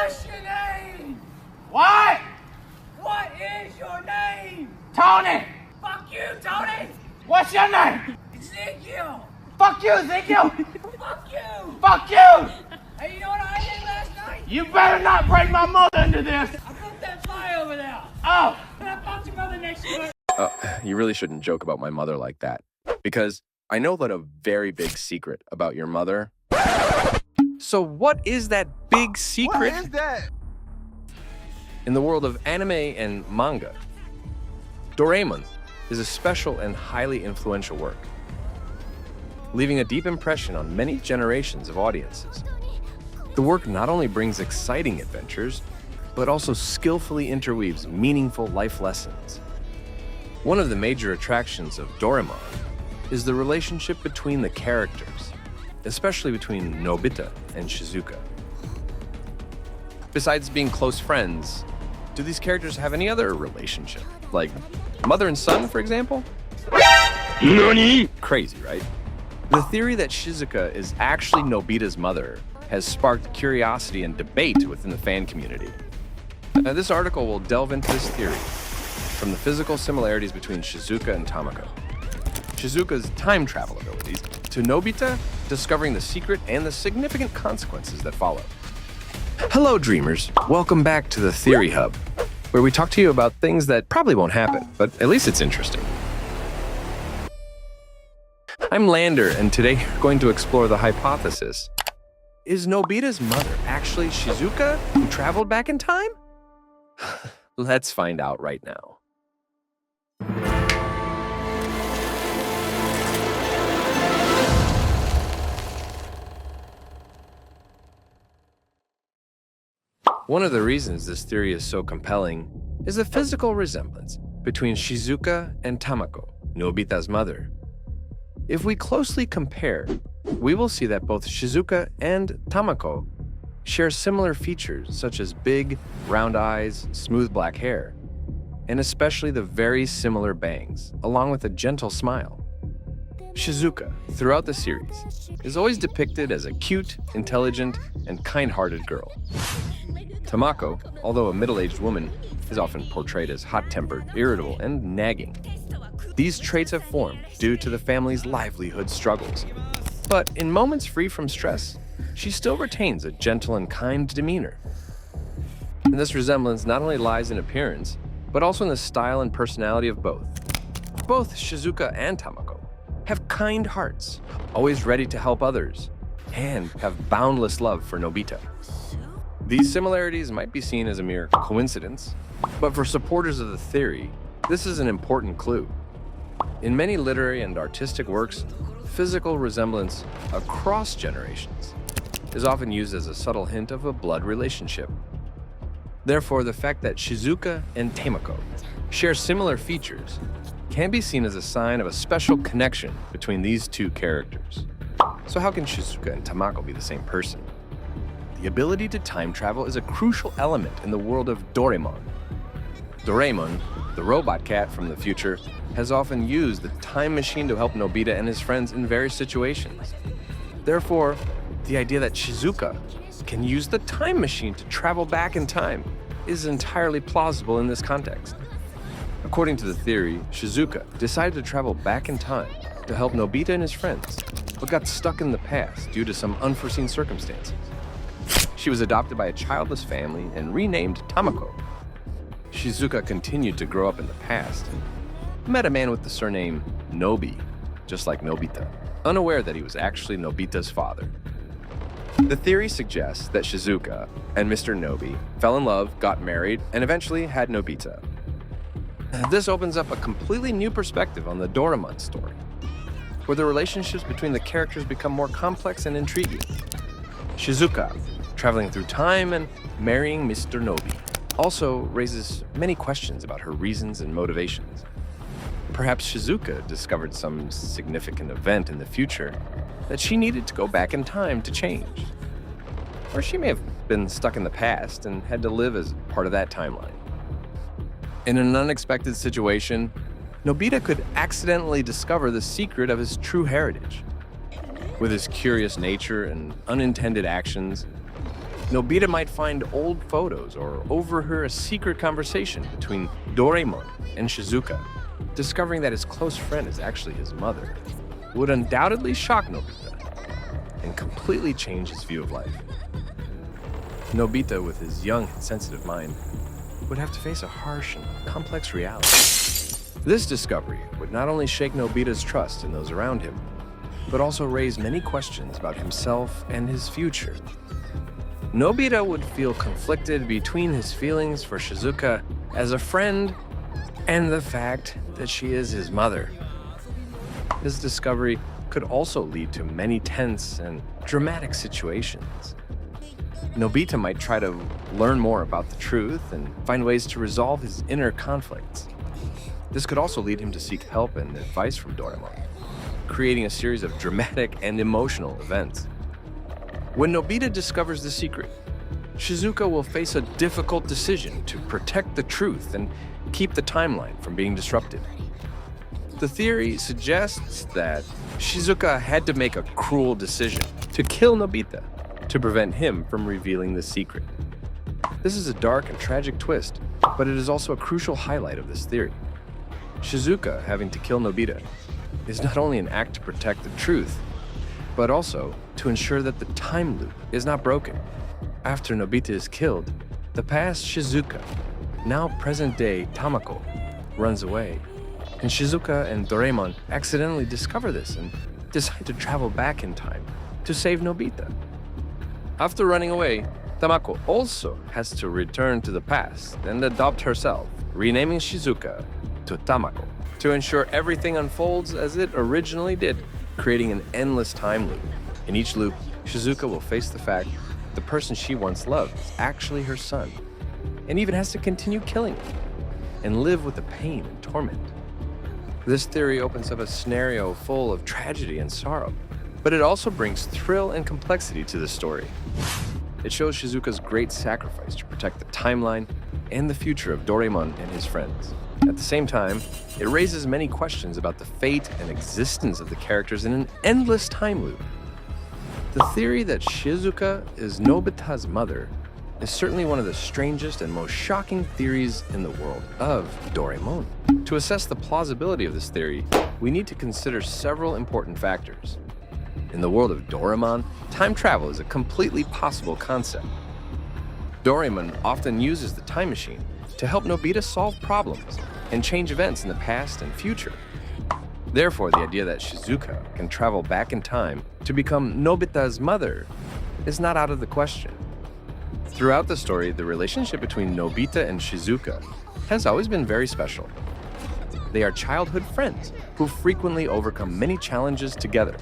What's your name? What? What is your name? Tony! Fuck you, Tony! What's your name? Ezekiel! Fuck you, Ezekiel! Fuck you! Fuck you! Hey, you know what I did last night? You better not bring my mother into this! I put that fly over there. Oh! And I fucked your mother next to it. You really shouldn't joke about my mother like that, because I know that a very big secret about your mother. So what is that big secret? What is that? In the world of anime and manga, Doraemon is a special and highly influential work, leaving a deep impression on many generations of audiences. The work not only brings exciting adventures, but also skillfully interweaves meaningful life lessons. One of the major attractions of Doraemon is the relationship between the characters, especially between Nobita and Shizuka. Besides being close friends, do these characters have any other relationship? Like mother and son, for example? NANI? Crazy, right? The theory that Shizuka is actually Nobita's mother has sparked curiosity and debate within the fan community. Now, this article will delve into this theory, from the physical similarities between Shizuka and Tamako, Shizuka's time travel abilities, to Nobita discovering the secret and the significant consequences that follow. Hello, dreamers. Welcome back to the Theory Hub, where we talk to you about things that probably won't happen, but at least it's interesting. I'm Lander, and today we're going to explore the hypothesis. Is Nobita's mother actually Shizuka, who traveled back in time? Let's find out right now. One of the reasons this theory is so compelling is the physical resemblance between Shizuka and Tamako, Nobita's mother. If we closely compare, we will see that both Shizuka and Tamako share similar features such as big, round eyes, smooth black hair, and especially the very similar bangs, along with a gentle smile. Shizuka, throughout the series, is always depicted as a cute, intelligent, and kind-hearted girl. Tamako, although a middle-aged woman, is often portrayed as hot-tempered, irritable, and nagging. These traits have formed due to the family's livelihood struggles. But in moments free from stress, she still retains a gentle and kind demeanor. And this resemblance not only lies in appearance, but also in the style and personality of both. Both Shizuka and Tamako have kind hearts, always ready to help others, and have boundless love for Nobita. These similarities might be seen as a mere coincidence, but for supporters of the theory, this is an important clue. In many literary and artistic works, physical resemblance across generations is often used as a subtle hint of a blood relationship. Therefore, the fact that Shizuka and Tamako share similar features can be seen as a sign of a special connection between these two characters. So how can Shizuka and Tamako be the same person? The ability to time travel is a crucial element in the world of Doraemon. Doraemon, the robot cat from the future, has often used the time machine to help Nobita and his friends in various situations. Therefore, the idea that Shizuka can use the time machine to travel back in time is entirely plausible in this context. According to the theory, Shizuka decided to travel back in time to help Nobita and his friends, but got stuck in the past due to some unforeseen circumstances. She was adopted by a childless family and renamed Tamako. Shizuka continued to grow up in the past and met a man with the surname Nobi, just like Nobita, unaware that he was actually Nobita's father. The theory suggests that Shizuka and Mr. Nobi fell in love, got married, and eventually had Nobita. This opens up a completely new perspective on the Doraemon story, where the relationships between the characters become more complex and intriguing. Shizuka, traveling through time and marrying Mr. Nobi, also raises many questions about her reasons and motivations. Perhaps Shizuka discovered some significant event in the future that she needed to go back in time to change. Or she may have been stuck in the past and had to live as part of that timeline. In an unexpected situation, Nobita could accidentally discover the secret of his true heritage. With his curious nature and unintended actions, Nobita might find old photos or overhear a secret conversation between Doraemon and Shizuka. Discovering that his close friend is actually his mother would undoubtedly shock Nobita and completely change his view of life. Nobita, with his young and sensitive mind, would have to face a harsh and complex reality. This discovery would not only shake Nobita's trust in those around him, but also raise many questions about himself and his future. Nobita would feel conflicted between his feelings for Shizuka as a friend and the fact that she is his mother. This discovery could also lead to many tense and dramatic situations. Nobita might try to learn more about the truth and find ways to resolve his inner conflicts. This could also lead him to seek help and advice from Doraemon, creating a series of dramatic and emotional events. When Nobita discovers the secret, Shizuka will face a difficult decision to protect the truth and keep the timeline from being disrupted. The theory suggests that Shizuka had to make a cruel decision to kill Nobita to prevent him from revealing the secret. This is a dark and tragic twist, but it is also a crucial highlight of this theory. Shizuka having to kill Nobita is not only an act to protect the truth, but also to ensure that the time loop is not broken. After Nobita is killed, the past Shizuka, now present-day Tamako, runs away, and Shizuka and Doraemon accidentally discover this and decide to travel back in time to save Nobita. After running away, Tamako also has to return to the past and adopt herself, renaming Shizuka to Tamako, to ensure everything unfolds as it originally did, creating an endless time loop. In each loop, Shizuka will face the fact the person she once loved is actually her son, and even has to continue killing him and live with the pain and torment. This theory opens up a scenario full of tragedy and sorrow, but it also brings thrill and complexity to the story. It shows Shizuka's great sacrifice to protect the timeline and the future of Doraemon and his friends. At the same time, it raises many questions about the fate and existence of the characters in an endless time loop. The theory that Shizuka is Nobita's mother is certainly one of the strangest and most shocking theories in the world of Doraemon. To assess the plausibility of this theory, we need to consider several important factors. In the world of Doraemon, time travel is a completely possible concept. Doraemon often uses the time machine to help Nobita solve problems and change events in the past and future. Therefore, the idea that Shizuka can travel back in time to become Nobita's mother is not out of the question. Throughout the story, the relationship between Nobita and Shizuka has always been very special. They are childhood friends who frequently overcome many challenges together.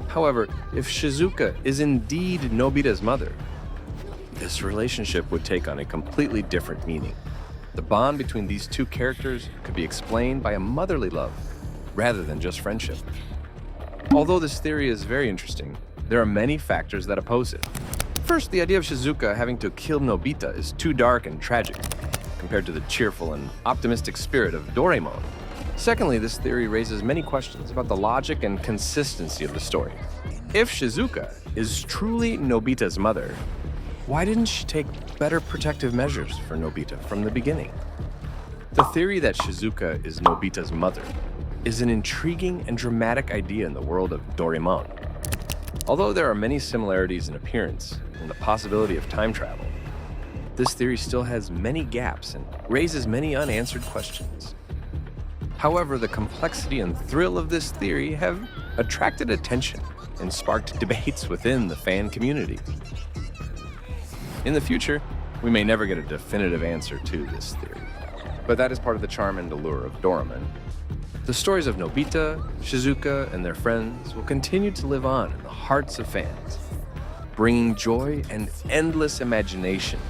However, if Shizuka is indeed Nobita's mother, this relationship would take on a completely different meaning. The bond between these two characters could be explained by a motherly love rather than just friendship. Although this theory is very interesting, there are many factors that oppose it. First, the idea of Shizuka having to kill Nobita is too dark and tragic compared to the cheerful and optimistic spirit of Doraemon. Secondly, this theory raises many questions about the logic and consistency of the story. If Shizuka is truly Nobita's mother, why didn't she take better protective measures for Nobita from the beginning? The theory that Shizuka is Nobita's mother is an intriguing and dramatic idea in the world of Doraemon. Although there are many similarities in appearance and the possibility of time travel, this theory still has many gaps and raises many unanswered questions. However, the complexity and thrill of this theory have attracted attention and sparked debates within the fan community. In the future, we may never get a definitive answer to this theory, but that is part of the charm and allure of Doraemon. The stories of Nobita, Shizuka, and their friends will continue to live on in the hearts of fans, bringing joy and endless imagination.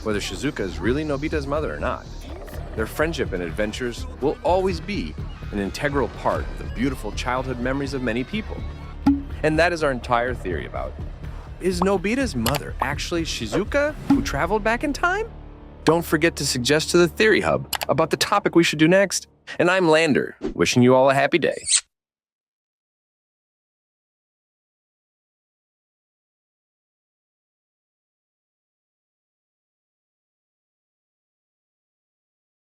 Whether Shizuka is really Nobita's mother or not, their friendship and adventures will always be an integral part of the beautiful childhood memories of many people. And that is our entire theory about, is Nobita's mother actually Shizuka, who traveled back in time? Don't forget to suggest to the Theory Hub about the topic we should do next. And I'm Lander, wishing you all a happy day.